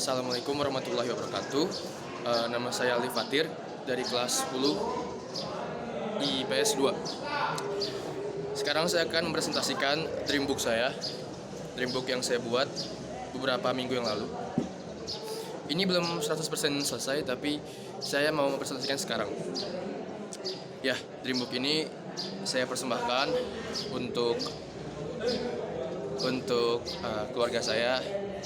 Assalamualaikum warahmatullahi wabarakatuh. Nama saya Ali Fatir dari kelas 10 IPS 2. Sekarang saya akan mempresentasikan dreambook saya. Dreambook yang saya buat beberapa minggu yang lalu. Ini belum 100% selesai, tapi saya mau mempresentasikan sekarang. Ya, dreambook ini saya persembahkan untuk keluarga saya,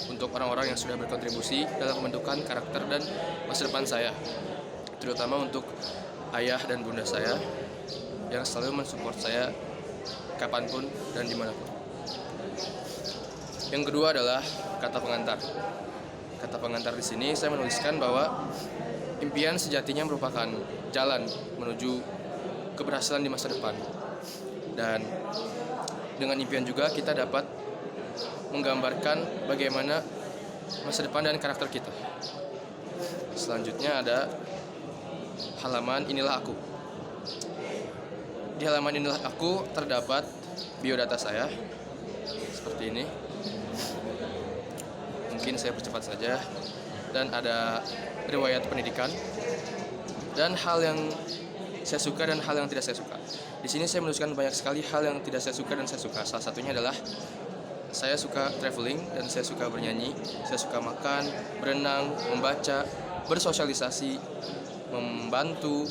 untuk orang-orang yang sudah berkontribusi dalam pembentukan karakter dan masa depan saya, terutama untuk ayah dan bunda saya yang selalu mensupport saya kapanpun dan dimanapun. Yang kedua adalah kata pengantar. Kata pengantar di sini saya menuliskan bahwa impian sejatinya merupakan jalan menuju keberhasilan di masa depan, dan dengan impian juga kita dapat menggambarkan bagaimana masa depan dan karakter kita. Selanjutnya ada halaman inilah aku. Di halaman inilah aku terdapat biodata saya seperti ini. Mungkin saya percepat saja. Dan ada riwayat pendidikan dan hal yang saya suka dan hal yang tidak saya suka. Di sini saya menuliskan banyak sekali hal yang tidak saya suka dan saya suka. Salah satunya adalah saya suka traveling dan saya suka bernyanyi, saya suka makan, berenang, membaca, bersosialisasi, membantu,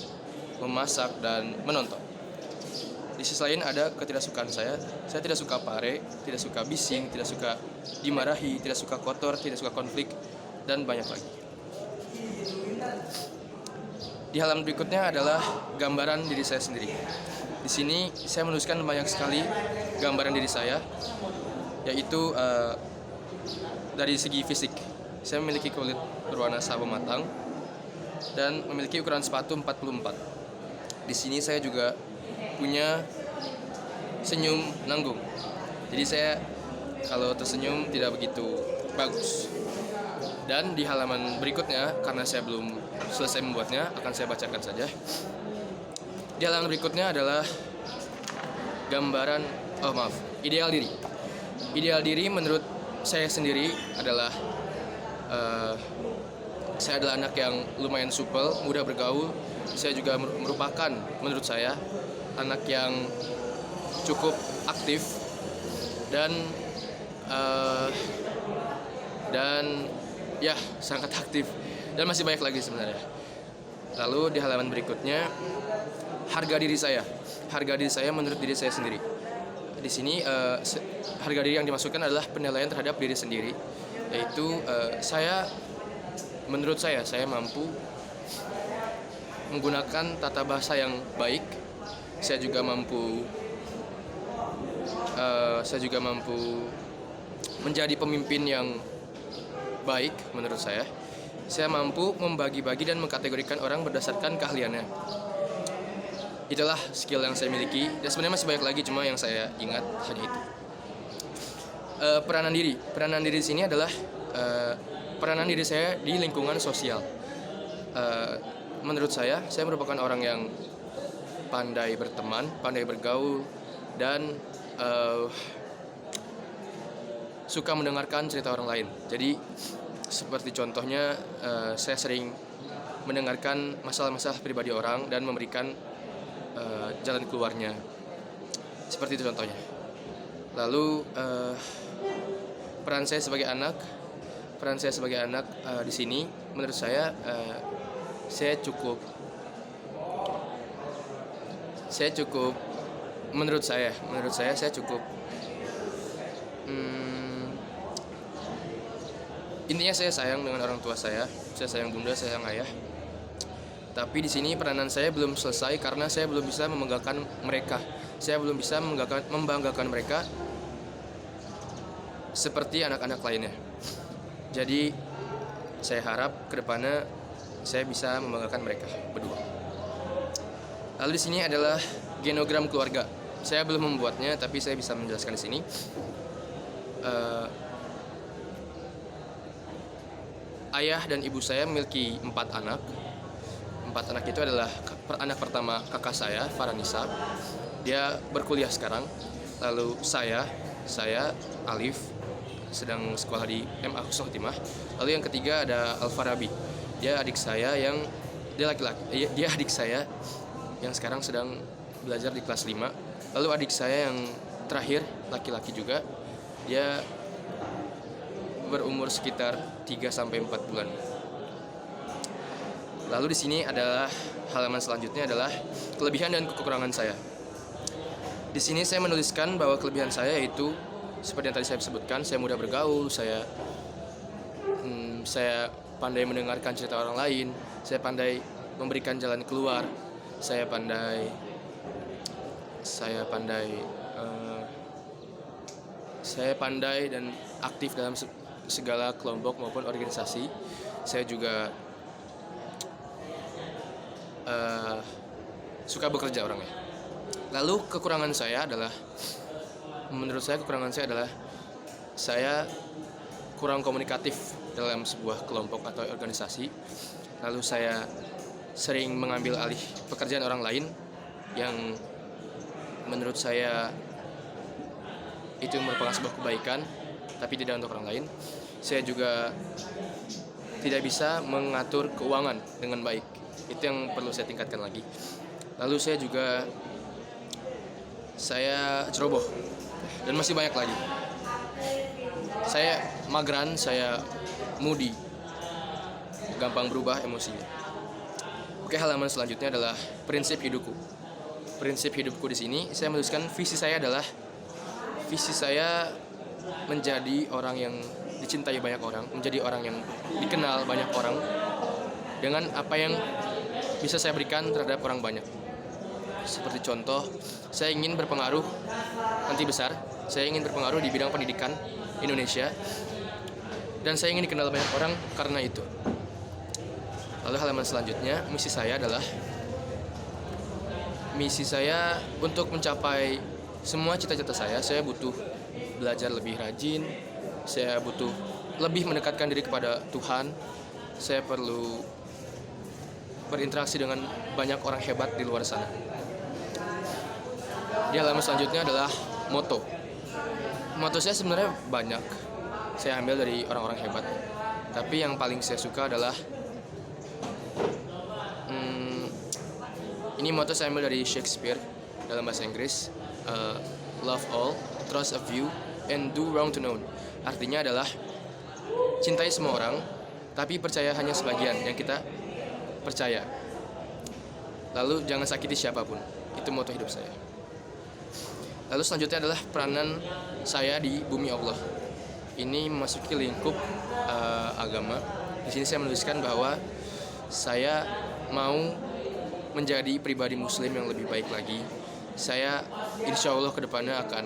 memasak, dan menonton. Di sisi lain ada ketidaksukaan saya tidak suka pare, tidak suka bising, tidak suka dimarahi, tidak suka kotor, tidak suka konflik, dan banyak lagi. Di halaman berikutnya adalah gambaran diri saya sendiri. Di sini saya menuliskan banyak sekali gambaran diri saya, yaitu dari segi fisik. Saya memiliki kulit berwarna sawo matang dan memiliki ukuran sepatu 44. Di sini saya juga punya senyum nanggung. Jadi saya kalau tersenyum tidak begitu bagus. Dan di halaman berikutnya, karena saya belum selesai membuatnya, akan saya bacakan saja. Di halaman berikutnya adalah gambaran, ideal diri. Ideal diri menurut saya sendiri adalah saya adalah anak yang lumayan supel, mudah bergaul. Saya juga merupakan menurut saya anak yang cukup aktif dan ya sangat aktif, dan masih banyak lagi sebenarnya. Lalu di halaman berikutnya harga diri saya. Harga diri saya menurut diri saya sendiri. Di sini harga diri yang dimasukkan adalah penilaian terhadap diri sendiri, yaitu menurut saya mampu menggunakan tata bahasa yang baik. Saya juga mampu menjadi pemimpin yang baik menurut saya. Saya mampu membagi-bagi dan mengkategorikan orang berdasarkan keahliannya. Itulah skill yang saya miliki, dan sebenarnya masih banyak lagi, cuma yang saya ingat hanya itu. Peranan diri di sini adalah peranan diri saya di lingkungan sosial. Menurut saya merupakan orang yang pandai berteman, pandai bergaul, dan suka mendengarkan cerita orang lain. Jadi seperti contohnya, saya sering mendengarkan masalah-masalah pribadi orang dan memberikan jalan keluarnya. Seperti itu contohnya. Lalu peran saya sebagai anak di sini menurut saya cukup menurut saya cukup intinya saya sayang dengan orang tua saya sayang bunda, saya sayang ayah. Tapi di sini peranan saya belum selesai karena saya belum bisa membanggakan mereka. Saya belum bisa membanggakan mereka seperti anak-anak lainnya. Jadi saya harap kedepannya saya bisa membanggakan mereka berdua. Lalu di sini adalah genogram keluarga. Saya belum membuatnya, tapi saya bisa menjelaskan di sini. Ayah dan ibu saya memiliki 4 anak. 4 anak itu adalah anak pertama kakak saya, Faranisa. Dia berkuliah sekarang. Lalu saya Alif, sedang sekolah di MA Husnul Khotimah. Lalu yang ketiga ada Al-Farabi. Dia adik saya yang dia adik saya yang sekarang sedang belajar di kelas 5. Lalu adik saya yang terakhir laki-laki juga. Dia berumur sekitar 3 sampai 4 bulan. Lalu di sini adalah halaman selanjutnya adalah kelebihan dan kekurangan saya. Di sini saya menuliskan bahwa kelebihan saya yaitu seperti yang tadi saya sebutkan, saya mudah bergaul, saya pandai mendengarkan cerita orang lain, saya pandai memberikan jalan keluar, saya pandai dan aktif dalam segala kelompok maupun organisasi. Saya juga suka bekerja orangnya. Lalu menurut saya kekurangan saya adalah saya kurang komunikatif dalam sebuah kelompok atau organisasi. Lalu saya sering mengambil alih pekerjaan orang lain yang menurut saya itu merupakan sebuah kebaikan, tapi tidak untuk orang lain. Saya juga tidak bisa mengatur keuangan dengan baik. Itu yang perlu saya tingkatkan lagi. Lalu saya ceroboh dan masih banyak lagi. Saya mageran, saya moody, gampang berubah emosinya. Oke, halaman selanjutnya adalah prinsip hidupku. Prinsip hidupku di sini saya menuliskan visi saya menjadi orang yang dicintai banyak orang, menjadi orang yang dikenal banyak orang dengan apa yang bisa saya berikan terhadap orang banyak. Seperti contoh, saya ingin berpengaruh nanti besar, saya ingin berpengaruh di bidang pendidikan Indonesia, dan saya ingin dikenal banyak orang karena itu. Lalu halaman selanjutnya, misi saya untuk mencapai semua cita-cita saya butuh belajar lebih rajin, saya butuh lebih mendekatkan diri kepada Tuhan, saya perlu berinteraksi dengan banyak orang hebat di luar sana. Di halaman selanjutnya adalah moto. Moto saya sebenarnya banyak, saya ambil dari orang-orang hebat. Tapi yang paling saya suka adalah ini moto saya ambil dari Shakespeare dalam bahasa Inggris. Love all, trust a few, and do wrong to none. Artinya adalah cintai semua orang, tapi percaya hanya sebagian yang kita percaya. Lalu jangan sakiti siapapun. Itu moto hidup saya. Lalu selanjutnya adalah peranan saya di bumi Allah. Ini memasuki lingkup agama. Di sini saya menuliskan bahwa saya mau menjadi pribadi muslim yang lebih baik lagi. Saya insya Allah kedepannya akan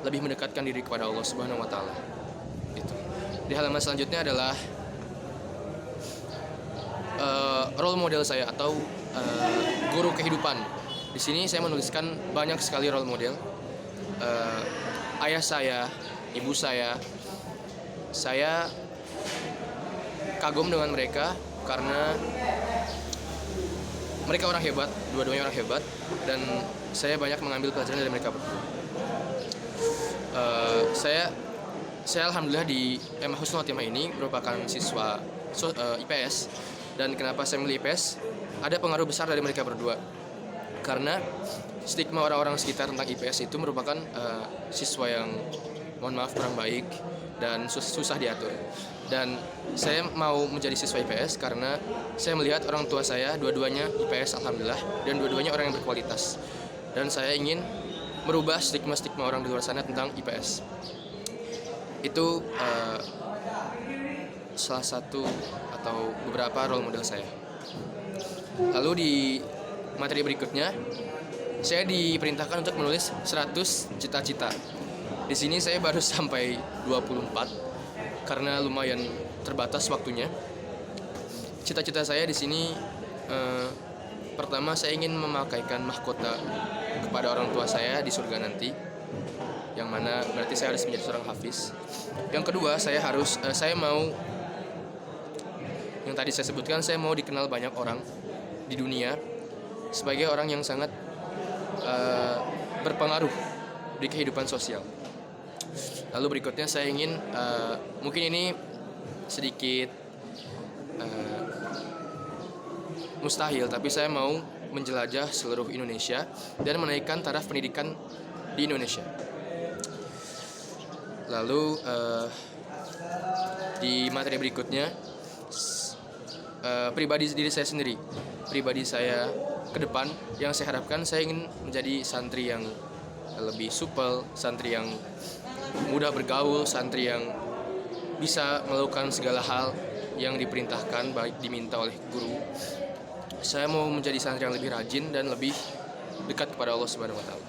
lebih mendekatkan diri kepada Allah Subhanahu wa Ta'ala. Gitu. Di halaman selanjutnya adalah role model saya atau guru kehidupan. Di sini saya menuliskan banyak sekali role model. Ayah saya, ibu saya kagum dengan mereka karena mereka orang hebat, dua-duanya orang hebat, dan saya banyak mengambil pelajaran dari mereka berdua. Saya alhamdulillah di MA Husnul Khotimah ini merupakan siswa IPS, dan kenapa saya memilih IPS? Ada pengaruh besar dari mereka berdua. Karena stigma orang-orang sekitar tentang IPS itu merupakan siswa yang mohon maaf kurang baik dan susah diatur. Dan saya mau menjadi siswa IPS karena saya melihat orang tua saya dua-duanya IPS alhamdulillah, dan dua-duanya orang yang berkualitas. Dan saya ingin merubah stigma-stigma orang di luar sana tentang IPS. Itu salah satu atau beberapa role model saya. Lalu di materi berikutnya, saya diperintahkan untuk menulis 100 cita-cita. Di sini saya baru sampai 24 karena lumayan terbatas waktunya. Cita-cita saya di sini pertama, saya ingin memakaikan mahkota kepada orang tua saya di surga nanti, yang mana berarti saya harus menjadi seorang hafiz. Yang kedua, saya mau, yang tadi saya sebutkan, saya mau dikenal banyak orang di dunia sebagai orang yang sangat berpengaruh di kehidupan sosial. Lalu berikutnya saya ingin mungkin ini sedikit mustahil, tapi saya mau menjelajah seluruh Indonesia dan menaikkan taraf pendidikan di Indonesia. Lalu di materi berikutnya, pribadi diri saya sendiri, pribadi saya ke depan yang saya harapkan, saya ingin menjadi santri yang lebih supel, santri yang mudah bergaul, santri yang bisa melakukan segala hal yang diperintahkan baik diminta oleh guru. Saya mau menjadi santri yang lebih rajin dan lebih dekat kepada Allah Subhanahu wa taala.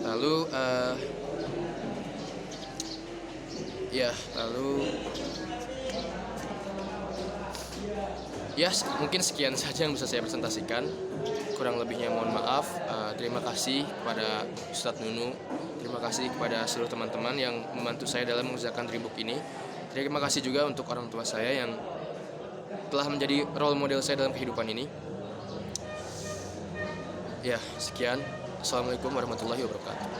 Lalu mungkin sekian saja yang bisa saya presentasikan. Kurang lebihnya mohon maaf. Terima kasih kepada Ustadz Nunu. Terima kasih kepada seluruh teman-teman yang membantu saya dalam mengerjakan Dreambook ini. Terima kasih juga untuk orang tua saya yang telah menjadi role model saya dalam kehidupan ini. Ya, sekian. Assalamualaikum warahmatullahi wabarakatuh.